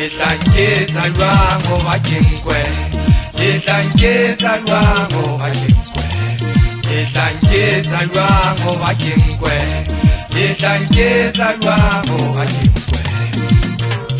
Letlanketsa jwang ho ba ke nkwe Letlanketsa jwang ho ba ke nkwe Letlanketsa jwang ho ba ke nkwe Letlanketsa jwang ho ba ke nkwe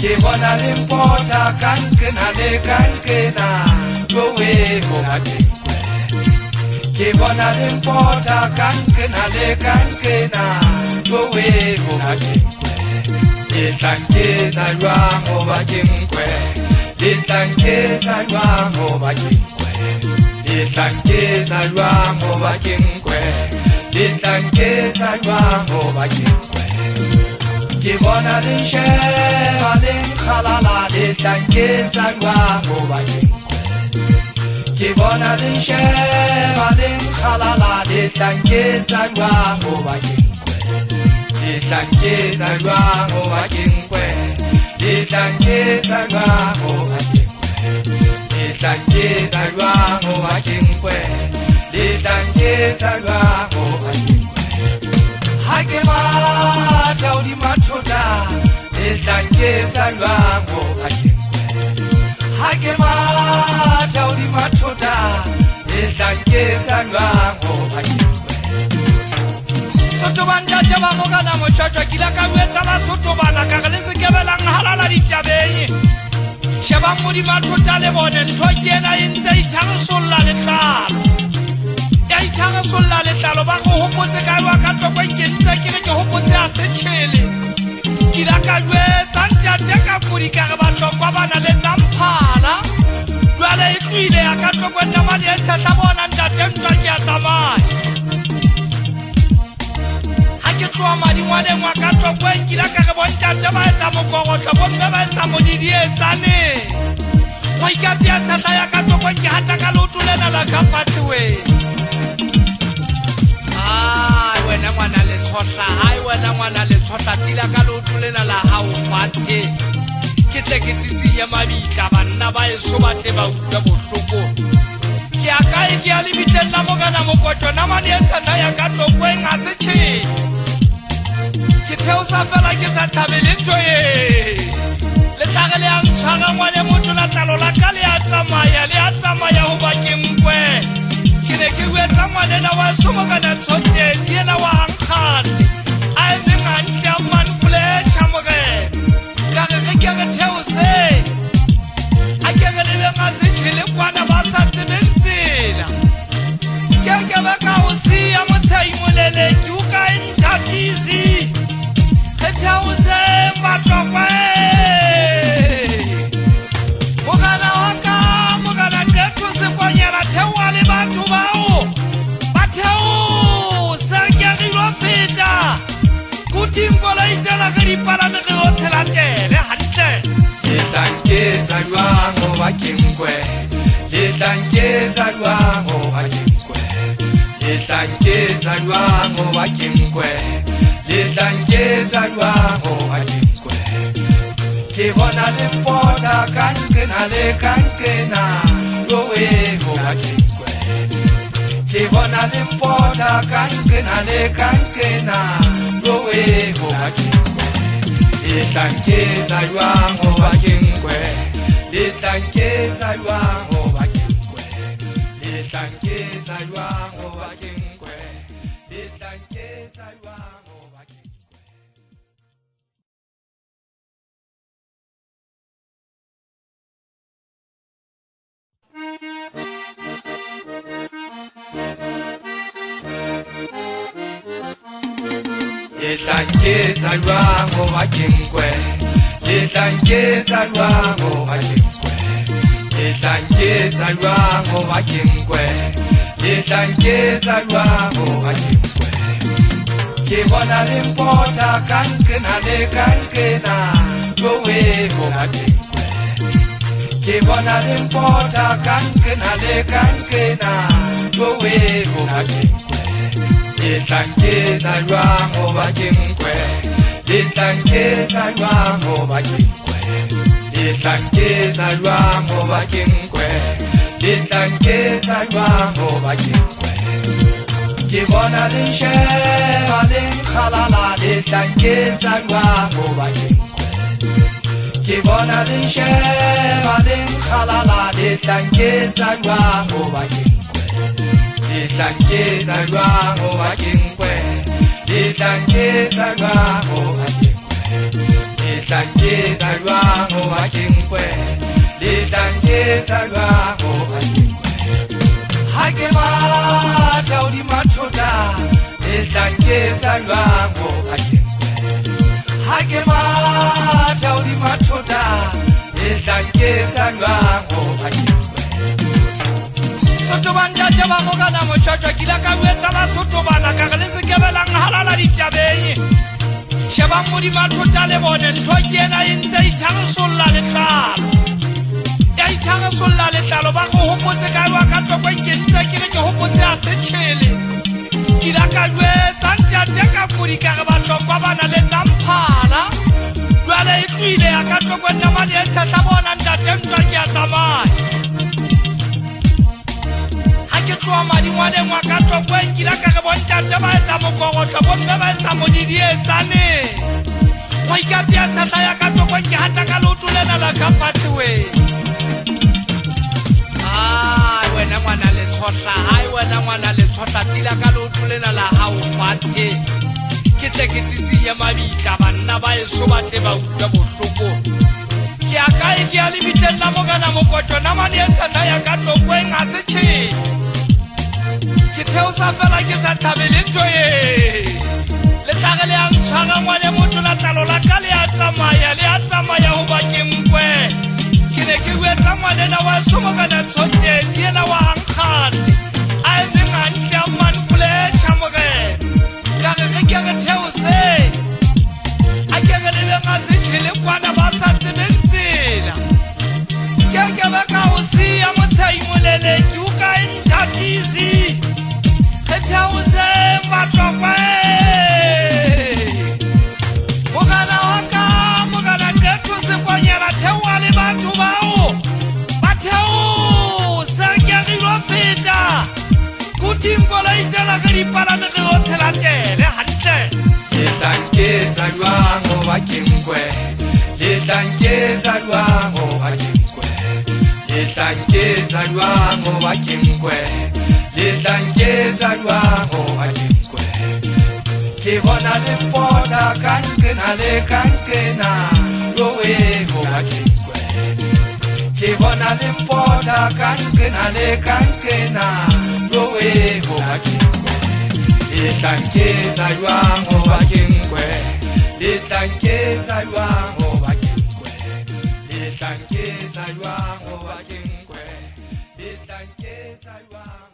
Ke bona le mpota kankena le kankena Gowe ho ba ke nkwe Ke bona le mpota kankena le kankena Gowe ho ba ke nkwe Letlanketsa jwang ho ba ke nkwe Letlanketsa jwang ho ba ke nkwe Letlanketsa jwang ho ba ke nkwe Letlanketsa jwang ho ba ke nkwe Ke bona le nsheba le nkgalala Letlanketsa jwang ho ba ke nkwe Ke bona le nsheba le nkgalala Letlanketsa jwang ho ba ke nkwe Letlanketsa jwang ho ba ke nkwe Letlanketsa jwang ho ba ke nkwe Letlanketsa jwang ho ba ke nkwe Letlanketsa jwang ho ba ke nkwe Ha ke matha hodima thota Letlanketsa jwang ho ba ke nkwe Ha ke matha hodima thota Letlanketsa jwang ho ba ke nkwe Soto banja jaba mogana mochacha kila ka wetsa ba soto bana ka le se ke belang halala ditabeng Sheba modi mathota le bone ntho ke ena entse itharosolla letlalo Ya itharosolla letlalo ba go hopotse ka wa ka tlo kwentse ke re ke hopotse a se tshele Kila ka wetsa ntate ka pudi ka re ba tlo kwa bana le tsamphala Jwale e tlile ya ka tlo kwena mane e tshela bona ntate ntwa ke a tsamaya Ke tloa madingwane ngwa ka tlokwen kila ka re bontate ba etsa mokogotlo bomme ba etsa modidi etsane Mo ikati ya tshata ya ka tlokwen ke hata ka lotu lena la ka fatshe Ai wena ngwana le tshotla Ai wena ngwana le tshotla tila ka lotu lena la hao fatshe Ke tle ke tsitsinya mabitla banna ba eso ba tle ba utlwa bohloko Ke a kae ke a lebiteng la mogana mokotlo na mane e tshata ya ka tlokwen ha se tshele Ke theo sa fela ke sa thabele ntho e Le tlage le a ntshwara ngwane motho la tlalo la ka le a tsamaya ho ba ke nkwe Ke ne ke wetsa ngwane na wa somogana tshotesi ena wa hankgale A etseng hantle a manfuletša mogena Ka re ge ke re theo se A ke re lebe nga se tšhele kwana ba sa tsebeng tsela Ke ke be ka go sia motshai molele ke o ka enthatisi Theo se matlokwe Mogana waka mogana tetu se kwanyela Theo wa le batho bao Ba Theo se ke rilo feta Kutinkola itsela ke dipalame ge o tshelatele hantle Letlanketsa jwang ho ba ke nkwe Letlanketsa jwang ho ba ke nkwe Letlanketsa jwang ho ba ke nkwe Letlanketsa jwang ho ba ke nkwe Ke bona le mpota kankena le kankena Gowe ho ba ke nkwe Ke bona le mpota kankena le kankena Gowe ho ba ke nkwe Letlanketsa jwang ho ba ke nkwe Letlanketsa jwang ho ba ke nkwe Letlanketsa jwang ho ba ke nkwe Letlanketsa jwang Letlanketsa jwang ho ba ke nkwe Letlanketsa jwang ho ba ke nkwe Letlanketsa jwang ho ba ke nkwe Letlanketsa jwang ho ba ke nkwe Ke bona le mpota kankena le kankena Gowe ho ba ke nkwe Ke bona le mpota kankena le kankena Gowe ho ba ke nkwe Letlanketsa jwang ho ba ke nkwe Letlanketsa jwang ho ba ke nkwe Letlanketsa jwang ho ba ke nkwe Letlanketsa jwang ho ba ke nkwe Ke bona le nsheba le nkgalala Letlanketsa jwang ho ba ke nkwe ke bona le sheba le nkhalala le tlanketsa jwang ho ba ke nkwe le tlanketsa jwang ho ba ke nkwe le tlanketsa jwang ho ba ke nkwe le tlanketsa jwang ho ba ke nkwe le tlanketsa jwang ho ba ke nkwe ha ke batla o di mathota le tlanketsa jwang ho ba ke ha ke batla o di mathota le tlanketsa jwang ho ba ke Soto banja jaba mogana mochacha kila ka wetsa ba soto bana ka le se kebelang halala ditabeng sheba modi mathota le bone ntho ke ena intse itharosolla le tlalo ya itharosolla le tlalo ba go hopotse ka wa ka tlo ke ntse ke re ke hopotse a se tshele kila ka wetsa ntjate ka kuri ka ba tlo kwa bana le tsamphala jwale e tlile ya ka tlo kwena mane e tshela bona ntate ntwa ke a tsamaya ke tloa madingwane ngwa ka tlokwen kila ka re bontate ba etsa mokogotlo bomme ba etsa modidi etsane go ikatea tshata ya ka tlokwen ke hata ka leotolena la ka fatshewe ai wena ngwana le tshotla ai wena ngwana le tshotla tila ka leotolena la hao fatshe ke tle ke tsitsinya mabitla banna ba eso ba tle ba utlwa bohloko ke a kae ke a lebitella mogana mokotlo namane e tshata ya ka tlokwen a se tshele ke theo sa fela ke sa thabele tsoye le tlage le a ntshwara ngwane motho la tlalo la ka le a tsamaya ho ba ke nkwe ke ne ke wetsa ngwanena wa somogana tshotetse ena wa nkgatle a emeng gantle a manfletšha mogena ka ge ke re theo se a ke ge lebe ga se tšhele kwana ba sa tsebeng tsela ke ke ba ka go sia motshai molele ke o ka enthatisi Tauze matlokwe Mogana waka mogana ketu se konyela tewa le batho bao Batheo sa kyagilwa feta Kuti mkola itela ge dipalame ge o tshelatele hantle Le tlanketsa jwang ho ba ke nkwe Le tlanketsa jwang ho ba ke nkwe Le tlanketsa jwang ho ba ke nkwe le tlanketsa jwang ho ba ke nkwe ke bona le mpota kankena le kankena lowe ho ba ke nkwe ke bona le mpota kankena le kankena lowe ho ba ke nkwe le tlanketsa jwang ho ba ke nkwe le tlanketsa jwang ho ba ke nkwe le tlanketsa jwang ho ba ke nkwe le tlanketsa jwang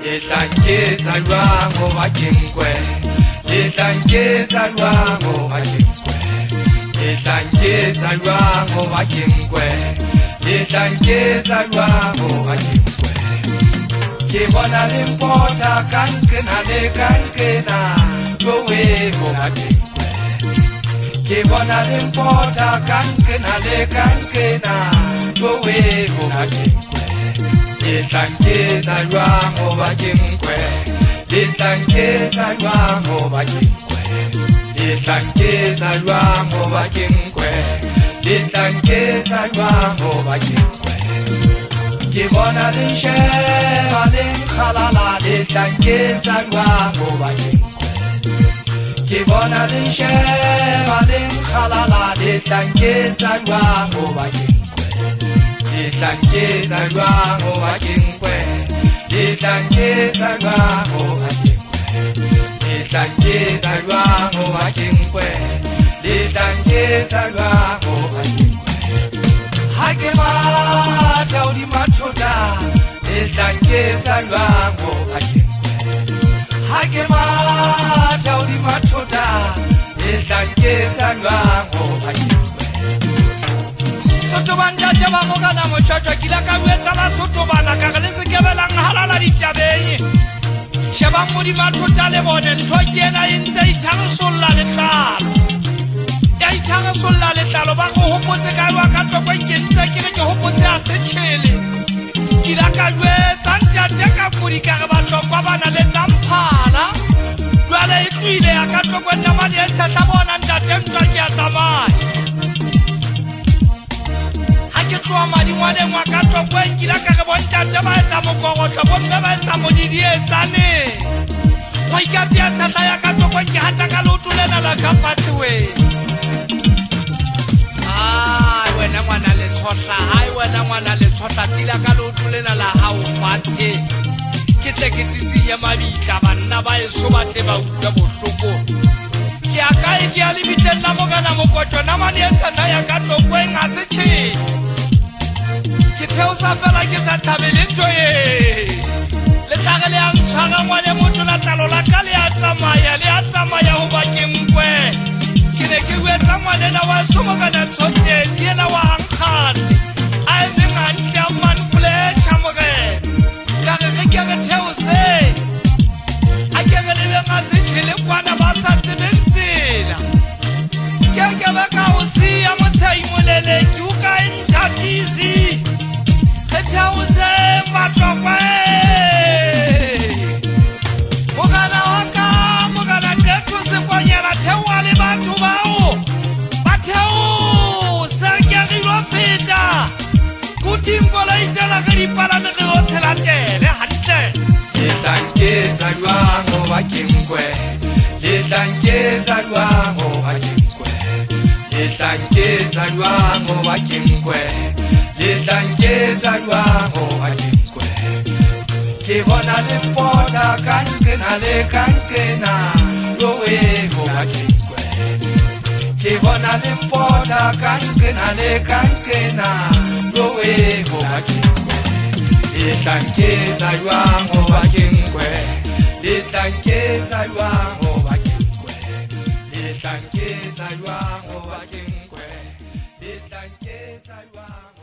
Le tlanketsa jwang ho ba ke nkwe le tlanketsa jwang ho ba ke nkwe le tlanketsa jwang ho ba ke nkwe le tlanketsa jwang ho ba ke nkwe ke bona le mpota kankena le kankena lowe ho ba ke nkwe ke bona le mpota kankena le kankena lowe ho ba ke nkwe le tlanketsa jwang ho ba ke nkwe le tlanketsa jwang ho ba ke nkwe le tlanketsa jwang ho ba ke nkwe le tlanketsa jwang ho ba ke nkwe ke bona le sheba le nkhalala le tlanketsa jwang ho ba ke nkwe ke bona le sheba le nkhalala le tlanketsa jwang ho ba ke nkwe le tlanketsa jwang ho ba ke nkwe le tlanketsa jwang ho ba ke nkwe le tlanketsa jwang ho ba ke nkwe le tlanketsa jwang ho ba ke nkwe ha ke batla o di mathota le tlanketsa jwang ho ba ke nkwe ha ke batla o di mathota le tlanketsa jwang ho ba ke nkwe Soto banja jaba mogana mochacha kila ka wetsa ba soto bana ka le se kebelang halala ditabeng sheba modi mathota le bone ntho ke ena intse itharosolla le tlalo ya itshare solla letlalo ba go hopotse ka wa ka tlokwen ke ntse ke re ke hopotse a setšhele ke la ka jwetsa ntate ka kodi ka re batlokwa bana le tsamphala jwale e tlile ya ka tlokwen namane e tshetla bona ntate ntwa ke a tsamaya ha ke tloa madingwaneng wa ka tlokwen ke la ka re bontate ba etsa mokokotlo bomme ba etsa modidi e tsane go ikatia tshetla ya ka tlokwen ke hata ka leotolena la ka fatshe we wena ngwana le tshotla hai wena ngwana le tshotla tila ka leotolena la hao fatshe ke tle ke tsitsinye mabitla banna ba eso ba tle ba utlwe bohloko ke a kae ke a lebiteng la mogana mokotlo namane e tshetla ya ka tlokwen a se tšhele ke theosa fela ke sa thabele ntho e letlage le a ntshwara ngwane motho latlalo la ka le a tsamaya go bakeng nkwe ke ne ke buetsa ngwanena wa somogana tshotetse ena wa ankgane a etseng gantle a manfletšha mogena ka re ge ke re theose a ke re lebeng a se tšhele kwana ba sa tsebeng tsela ke be ka go sia motshaimolele ke o ka enthatisi ge theose matlokwa mogana wa ka mogana teto sekonyela theoa le batho bao ba theose kegilwe feta kutinkolo itsela ge dipalame ge o tshelatele gantle letlanketsa jwango bakenkwe letlanketsa jwango bakenkwe letlanketsa jwango bakenkwe letlanketsa jwango bakenkwe ke bona le mpota kankena le kankena lowe go bakenkwe ke bona le mpota kankena le kankena lowe go bakenkwe letlanketsa jwango bakenkwe letlanketsa jwango bakenkwe letlanketsa jwango bakenkwe letlanketsa jwango